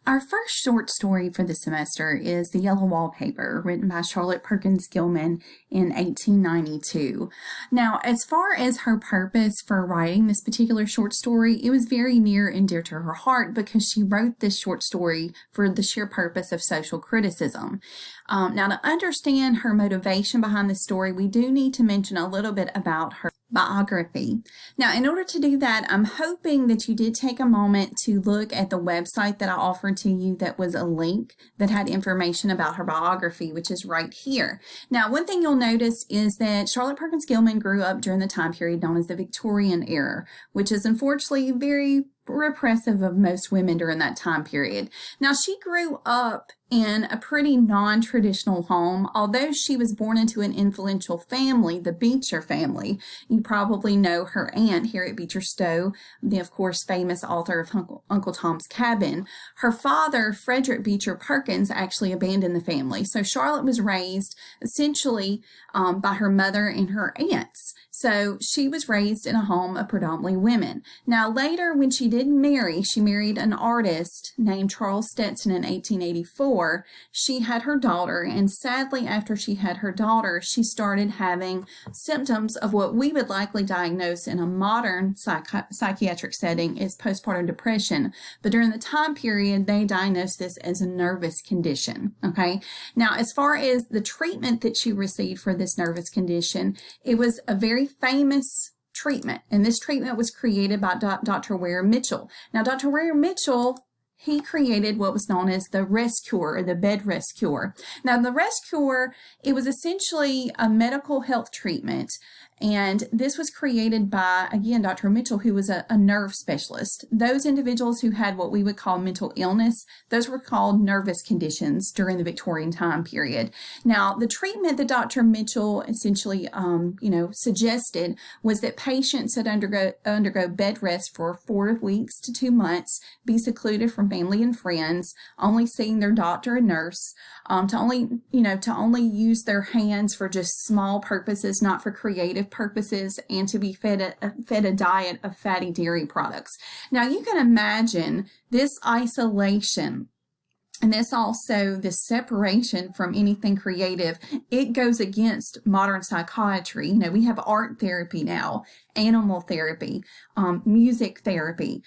Our first short story for the semester is The Yellow Wallpaper, written by Charlotte Perkins Gilman in 1892. Now, as far as her purpose for writing this particular short story, it was very near and dear to her heart because she wrote this short story for the sheer purpose of social criticism. Now, to understand her motivation behind the story, we do need to mention a little bit about her biography. Now, in order to do that, I'm hoping that you did take a moment to look at the website that I offered to you that was a link that had information about her biography, which is right here. Now, one thing you'll notice is that Charlotte Perkins Gilman grew up during the time period known as the Victorian era, which is unfortunately very repressive of most women during that time period. Now, she grew up in a pretty non-traditional home. Although she was born into an influential family, the Beecher family. You probably know her aunt, Harriet Beecher Stowe, the, of course, famous author of Uncle Tom's Cabin. Her father, Frederick Beecher Perkins, actually abandoned the family. So Charlotte was raised essentially by her mother and her aunts. So she was raised in a home of predominantly women. Now, later, when she did marry, she married an artist named Charles Stetson in 1884. She had her daughter, and sadly, after she had her daughter, she started having symptoms of what we would likely diagnose in a modern psychiatric setting as postpartum depression. But during the time period, they diagnosed this as a nervous condition. Okay. Now, as far as the treatment that she received for this nervous condition, it was a very famous treatment, and this treatment was created by Dr. Ware Mitchell. Now, Dr. Ware Mitchell, he created what was known as the rest cure, or the bed rest cure. Now, the rest cure, it was essentially a medical health treatment, and this was created by, again, Dr. Mitchell, who was a nerve specialist. Those individuals who had what we would call mental illness, those were called nervous conditions during the Victorian time period. Now, the treatment that Dr. Mitchell essentially, suggested was that patients that undergo bed rest for 4 weeks to 2 months, be secluded from family and friends, only seeing their doctor and nurse, to only use their hands for just small purposes, not for creative purposes, and to be fed a diet of fatty dairy products. Now, you can imagine this isolation and this separation from anything creative. It goes against modern psychiatry. We have art therapy now, animal therapy, music therapy,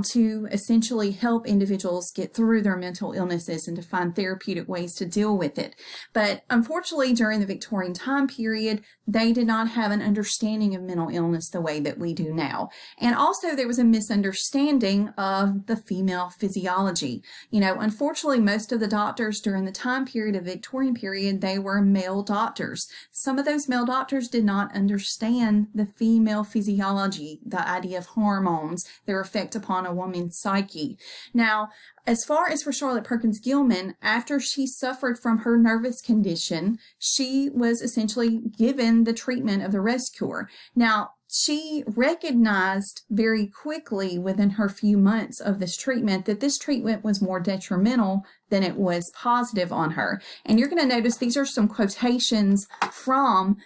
to essentially help individuals get through their mental illnesses and to find therapeutic ways to deal with it. But unfortunately, during the Victorian time period, they did not have an understanding of mental illness the way that we do now. And also, there was a misunderstanding of the female physiology. Unfortunately, most of the doctors during the time period of the Victorian period, they were male doctors. Some of those male doctors did not understand the female physiology, the idea of hormones, their effect upon a woman's psyche. Now, as far as for Charlotte Perkins Gilman, after she suffered from her nervous condition, she was essentially given the treatment of the rest cure. Now, she recognized very quickly within her few months of this treatment that this treatment was more detrimental than it was positive on her. And you're going to notice these are some quotations from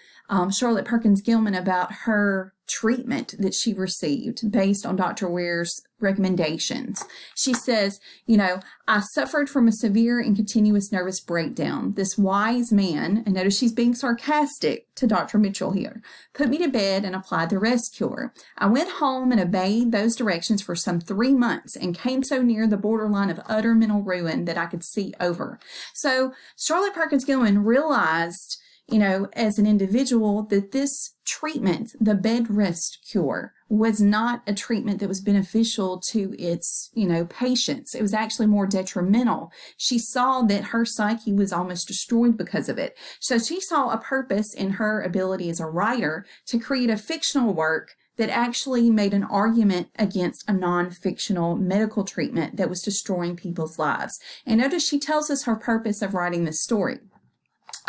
Charlotte Perkins Gilman about her treatment that she received based on Dr. Ware's recommendations. She says, I suffered from a severe and continuous nervous breakdown. This wise man, and notice she's being sarcastic to Dr. Mitchell here, put me to bed and applied the rest cure. I went home and obeyed those directions for some 3 months and came so near the borderline of utter mental ruin that I could see over. So Charlotte Perkins Gilman realized, as an individual, that this treatment, the bed rest cure, was not a treatment that was beneficial to its, patients. It was actually more detrimental. She saw that her psyche was almost destroyed because of it. So she saw a purpose in her ability as a writer to create a fictional work that actually made an argument against a non-fictional medical treatment that was destroying people's lives. And notice she tells us her purpose of writing this story.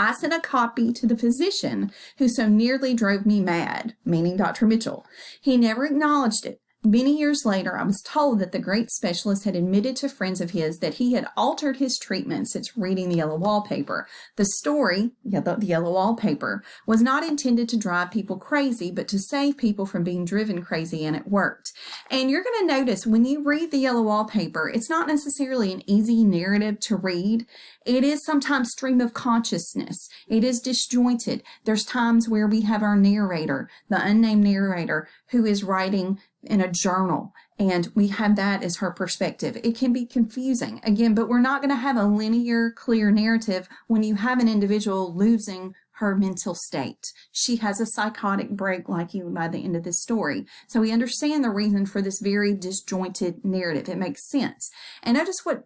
I sent a copy to the physician who so nearly drove me mad, meaning Dr. Mitchell. He never acknowledged it, Many years later, I was told that the great specialist had admitted to friends of his that he had altered his treatment since reading the yellow wallpaper. The story, the yellow wallpaper, was not intended to drive people crazy, but to save people from being driven crazy, and it worked. And you're going to notice when you read the yellow wallpaper, it's not necessarily an easy narrative to read. It is sometimes stream of consciousness. It is disjointed. There's times where we have our narrator, the unnamed narrator, who is writing in a journal, and we have that as her perspective. It can be confusing, again, but we're not going to have a linear, clear narrative when you have an individual losing her mental state. She has a psychotic break like you by the end of this story. So we understand the reason for this very disjointed narrative. It makes sense. And notice what,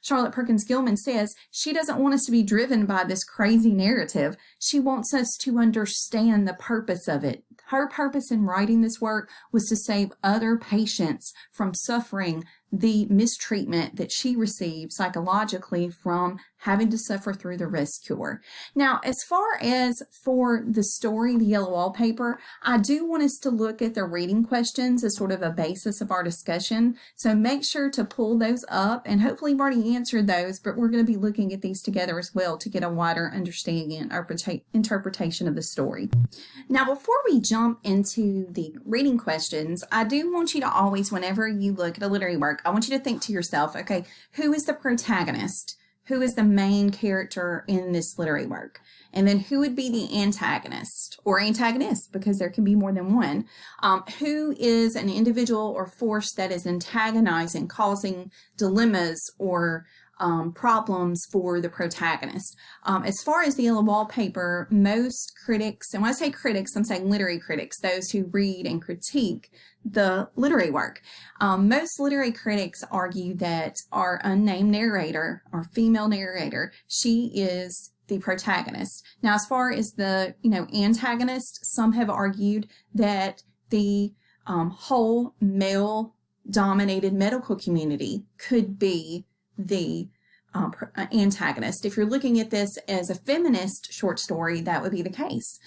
Charlotte Perkins Gilman says. She doesn't want us to be driven by this crazy narrative. She wants us to understand the purpose of it. Her purpose in writing this work was to save other patients from suffering the mistreatment that she received psychologically from having to suffer through the rest cure. Now, as far as for the story, the yellow wallpaper, I do want us to look at the reading questions as sort of a basis of our discussion. So make sure to pull those up, and hopefully you've already answered those, but we're going to be looking at these together as well to get a wider understanding and interpretation of the story. Now, before we jump into the reading questions, I do want you to always, whenever you look at a literary work, I want you to think to yourself, okay, who is the protagonist? Who is the main character in this literary work? And then who would be the antagonist or antagonist, because there can be more than one. Who is an individual or force that is antagonizing, causing dilemmas or problems for the protagonist. As far as the yellow wallpaper, most critics, and when I say critics, I'm saying literary critics, those who read and critique the literary work. Most literary critics argue that our unnamed narrator, our female narrator, she is the protagonist. Now, as far as the, antagonist, some have argued that the whole male-dominated medical community could be the antagonist. If you're looking at this as a feminist short story, that would be the case.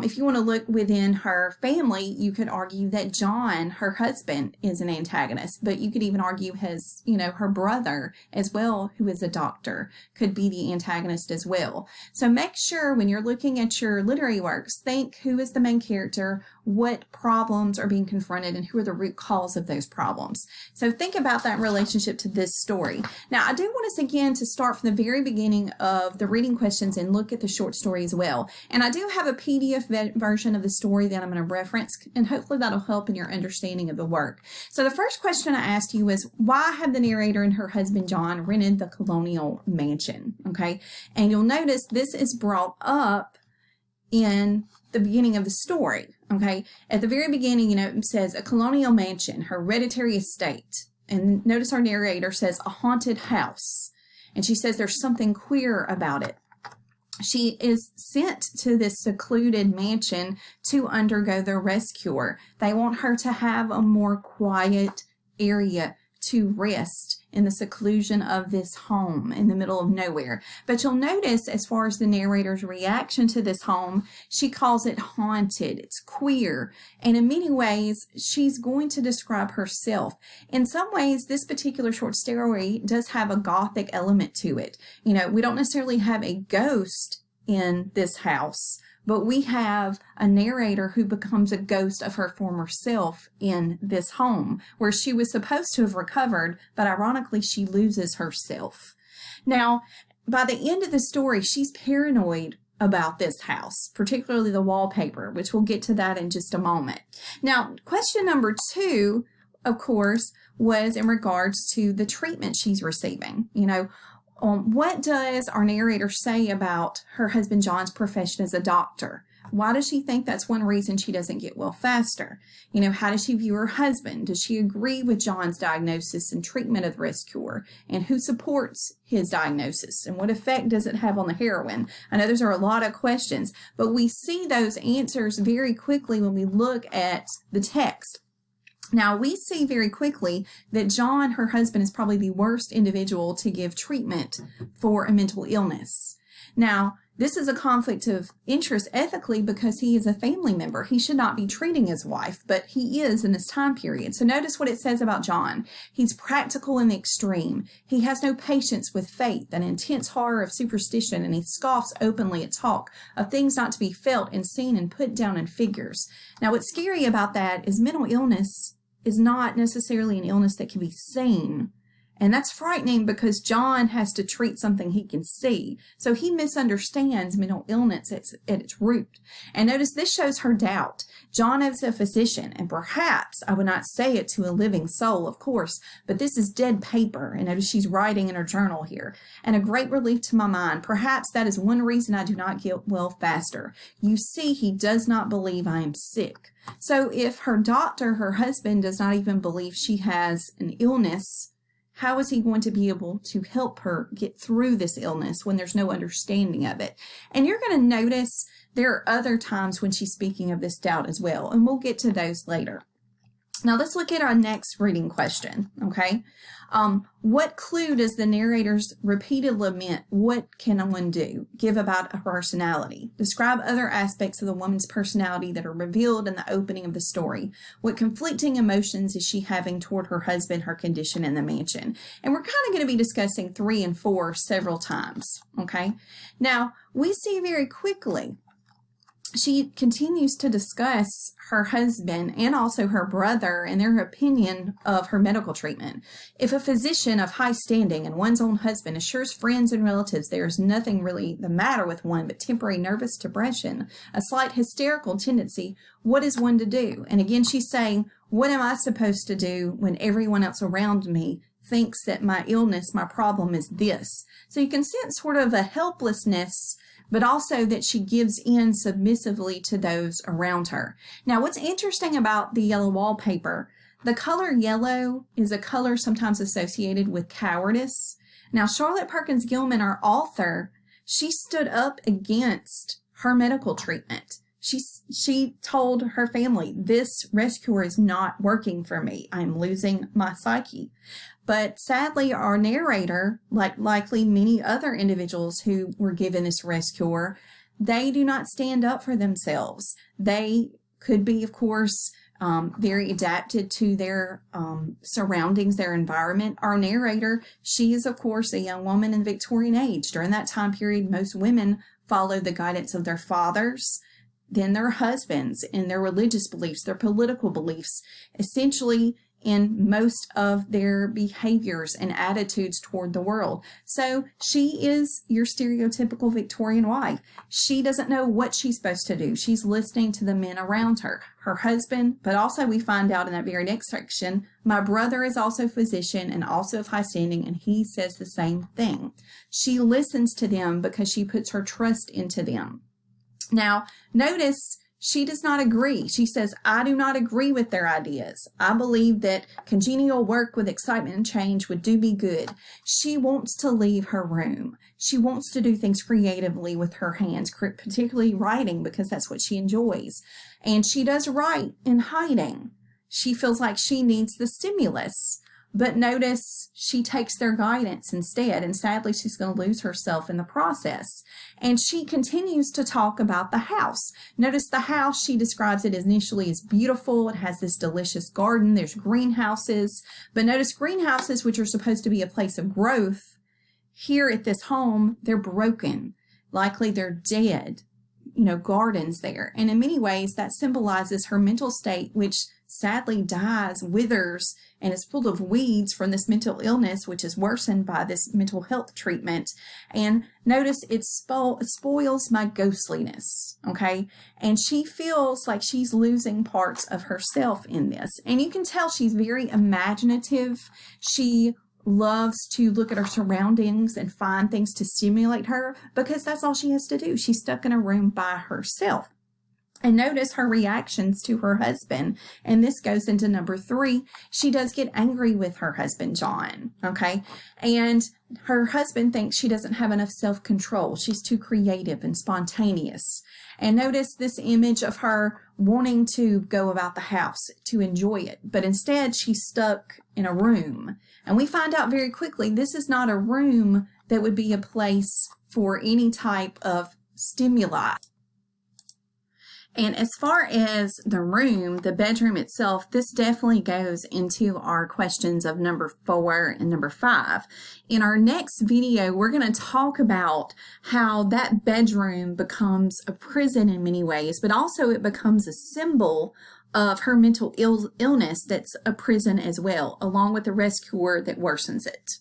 If you want to look within her family, you could argue that John, her husband, is an antagonist, but you could even argue his, her brother as well, who is a doctor, could be the antagonist as well. So make sure when you're looking at your literary works, think who is the main character, what problems are being confronted, and who are the root cause of those problems. So think about that relationship to this story. Now, I do want us again to start from the very beginning of the reading questions and look at the short story as well. And I do have a PDF version of the story that I'm going to reference, and hopefully that'll help in your understanding of the work. So the first question I asked you was, why have the narrator and her husband John rented the colonial mansion? Okay, and you'll notice this is brought up in the beginning of the story. Okay, at the very beginning, it says a colonial mansion, hereditary estate, and notice our narrator says a haunted house, and she says there's something queer about it. She is sent to this secluded mansion to undergo the rest cure. They want her to have a more quiet area to rest in the seclusion of this home in the middle of nowhere. But you'll notice, as far as the narrator's reaction to this home, she calls it haunted. It's queer. And in many ways, she's going to describe herself. In some ways, this particular short story does have a gothic element to it. We don't necessarily have a ghost in this house, but we have a narrator who becomes a ghost of her former self in this home where she was supposed to have recovered, but ironically, she loses herself. Now, by the end of the story, she's paranoid about this house, particularly the wallpaper, which we'll get to that in just a moment. Now, question number 2, of course, was in regards to the treatment she's receiving. What does our narrator say about her husband John's profession as a doctor? Why does she think that's one reason she doesn't get well faster? How does she view her husband? Does she agree with John's diagnosis and treatment of the rest cure? And who supports his diagnosis? And what effect does it have on the heroine? I know those are a lot of questions, but we see those answers very quickly when we look at the text. Now, we see very quickly that John, her husband, is probably the worst individual to give treatment for a mental illness. Now, This is a conflict of interest ethically because he is a family member. He should not be treating his wife, but he is in this time period. So notice what it says about John. He's practical in the extreme. He has no patience with faith, an intense horror of superstition, and he scoffs openly at talk of things not to be felt and seen and put down in figures. Now, what's scary about that is mental illness is not necessarily an illness that can be seen. And that's frightening because John has to treat something he can see. So he misunderstands mental illness at its root. And notice this shows her doubt. John is a physician, and perhaps I would not say it to a living soul, of course, but this is dead paper. And notice she's writing in her journal here. And a great relief to my mind. Perhaps that is one reason I do not get well faster. You see, he does not believe I am sick. So if her doctor, her husband, does not even believe she has an illness, how is he going to be able to help her get through this illness when there's no understanding of it? And you're going to notice there are other times when she's speaking of this doubt as well, and we'll get to those later. Now let's look at our next reading question, okay? What clue does the narrator's repeated lament, what can one do, give about her personality? Describe other aspects of the woman's personality that are revealed in the opening of the story. What conflicting emotions is she having toward her husband, her condition, and the mansion? And we're kind of going to be discussing 3 and 4 several times, okay? Now, we see very quickly she continues to discuss her husband and also her brother and their opinion of her medical treatment. If a physician of high standing and one's own husband assures friends and relatives there is nothing really the matter with one but temporary nervous depression, a slight hysterical tendency, what is one to do? And again, she's saying, what am I supposed to do when everyone else around me thinks that my illness, my problem is this? So you can sense sort of a helplessness, but also that she gives in submissively to those around her. Now, what's interesting about the yellow wallpaper, the color yellow is a color sometimes associated with cowardice. Now, Charlotte Perkins Gilman, our author, she stood up against her medical treatment. She told her family, this rescuer is not working for me. I'm losing my psyche. But sadly, our narrator, like likely many other individuals who were given this rescuer, they do not stand up for themselves. They could be, of course, very adapted to their surroundings, their environment. Our narrator, she is, of course, a young woman in the Victorian age. During that time period, most women followed the guidance of their fathers, then their husbands, in their religious beliefs, their political beliefs, essentially in most of their behaviors and attitudes toward the world. So she is your stereotypical Victorian wife. She doesn't know what she's supposed to do. She's listening to the men around her, her husband, but also we find out in that very next section, my brother is also a physician and also of high standing, and he says the same thing. She listens to them because she puts her trust into them. Now, notice she does not agree. She says, I do not agree with their ideas. I believe that congenial work with excitement and change would do me good. She wants to leave her room. She wants to do things creatively with her hands, particularly writing, because that's what she enjoys. And she does write in hiding. She feels like she needs the stimulus. But notice she takes their guidance instead, and sadly she's going to lose herself in the process. And she continues to talk about the house. Notice the house, she describes it initially as beautiful. It has this delicious garden. There's greenhouses. But notice greenhouses, which are supposed to be a place of growth, here at this home, they're broken. Likely they're dead, gardens there. And in many ways, that symbolizes her mental state, which sadly dies, withers, and is full of weeds from this mental illness, which is worsened by this mental health treatment. And notice it spoils my ghostliness, okay? And she feels like she's losing parts of herself in this. And you can tell she's very imaginative. She loves to look at her surroundings and find things to stimulate her because that's all she has to do. She's stuck in a room by herself. And notice her reactions to her husband. And this goes into number 3. She does get angry with her husband, John. Okay. And her husband thinks she doesn't have enough self-control. She's too creative and spontaneous. And notice this image of her wanting to go about the house to enjoy it. But instead, she's stuck in a room. And we find out very quickly, this is not a room that would be a place for any type of stimuli. And as far as the room, the bedroom itself, this definitely goes into our questions of number 4 and number 5. In our next video, we're going to talk about how that bedroom becomes a prison in many ways, but also it becomes a symbol of her mental illness that's a prison as well, along with the rescuer that worsens it.